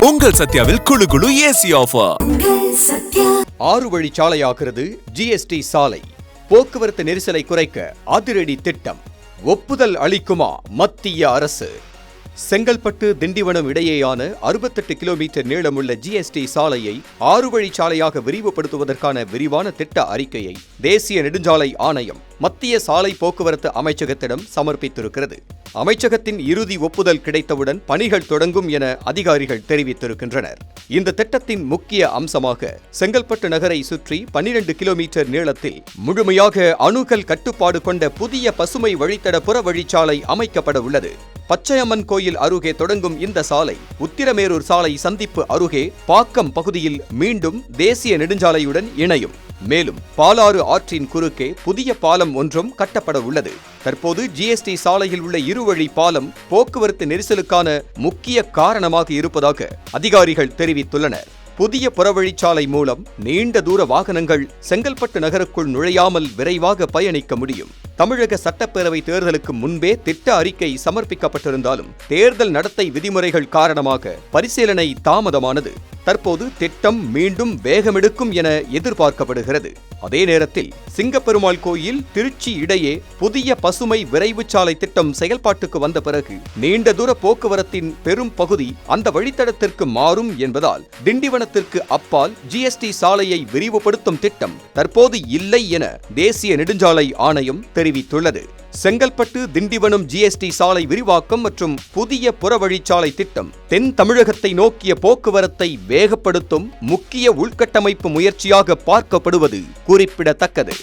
உங்கள் சத்யாவில் குளு குளு ஏசி ஆஃபர். 6 வழிச்சாலையாகிறது ஜிஎஸ்டி சாலை. போக்குவரத்து நெரிசலை குறைக்க அதிரடி திட்டம். ஒப்புதல் அளிக்குமா மத்திய அரசு? செங்கல்பட்டு திண்டிவனம் இடையேயான 68 கிலோமீட்டர் நீளமுள்ள ஜிஎஸ்டி சாலையை 6 வழிச்சாலையாக விரிவுபடுத்துவதற்கான விரிவான திட்ட அறிக்கையை தேசிய நெடுஞ்சாலை ஆணையம் மத்திய சாலை போக்குவரத்து அமைச்சகத்திடம் சமர்ப்பித்திருக்கிறது. அமைச்சகத்தின் இறுதி ஒப்புதல் கிடைத்தவுடன் பணிகள் தொடங்கும் என அதிகாரிகள் தெரிவித்திருக்கின்றனர். இந்த திட்டத்தின் முக்கிய அம்சமாக செங்கல்பட்டு நகரை சுற்றி 12 கிலோமீட்டர் நீளத்தில் முழுமையாக அணுகல் கட்டுப்பாடு கொண்ட புதிய பசுமை வழித்தட புற வழிச்சாலை அமைக்கப்பட உள்ளது. பச்சையம்மன் கோயில் அருகே தொடங்கும் இந்த சாலை உத்திரமேரூர் சாலை சந்திப்பு அருகே பாக்கம் பகுதியில் மீண்டும் தேசிய நெடுஞ்சாலையுடன் இணையும். மேலும் பாலாறு ஆற்றின் குறுக்கே புதிய பாலம் ஒன்றும் கட்டப்பட உள்ளது. தற்போது ஜிஎஸ்டி சாலையில் உள்ள இருவழி பாலம் போக்குவரத்து நெரிசலுக்கான முக்கிய காரணமாக இருப்பதாக அதிகாரிகள் தெரிவித்துள்ளனர். புதிய புறவழிச்சாலை மூலம் நீண்ட தூர வாகனங்கள் செங்கல்பட்டு நகருக்குள் நுழையாமல் விரைவாக பயணிக்க முடியும். தமிழக சட்டப்பேரவை தேர்தலுக்கு முன்பே திட்ட அறிக்கை சமர்ப்பிக்கப்பட்டிருந்தாலும் தேர்தல் நடத்தை விதிமுறைகள் காரணமாக பரிசீலனை தாமதமானது. தற்போது திட்டம் மீண்டும் வேகமெடுக்கும் என எதிர்பார்க்கப்படுகிறது. அதே நேரத்தில் சிங்கப்பெருமாள் கோயில் திருச்சி இடையே புதிய பசுமை விரைவு சாலை திட்டம் செயல்பாட்டுக்கு வந்த பிறகு நீண்ட தூர போக்குவரத்தின் பெரும் பகுதி அந்த வழித்தடத்திற்கு மாறும் என்பதால் திண்டிவனத்திற்கு அப்பால் ஜிஎஸ்டி சாலையை விரிவுபடுத்தும் திட்டம் தற்போது இல்லை என தேசிய நெடுஞ்சாலை ஆணையம் தெரிவித்துள்ளது. செங்கல்பட்டு திண்டிவனம் ஜிஎஸ்டி சாலை விரிவாக்கம் மற்றும் புதிய புறவழிச்சாலை திட்டம் தென் தமிழகத்தை நோக்கிய போக்குவரத்தை வேகப்படுத்தும் முக்கிய உள்கட்டமைப்பு முயற்சியாக பார்க்கப்படுவது குறிப்பிடத்தக்கது.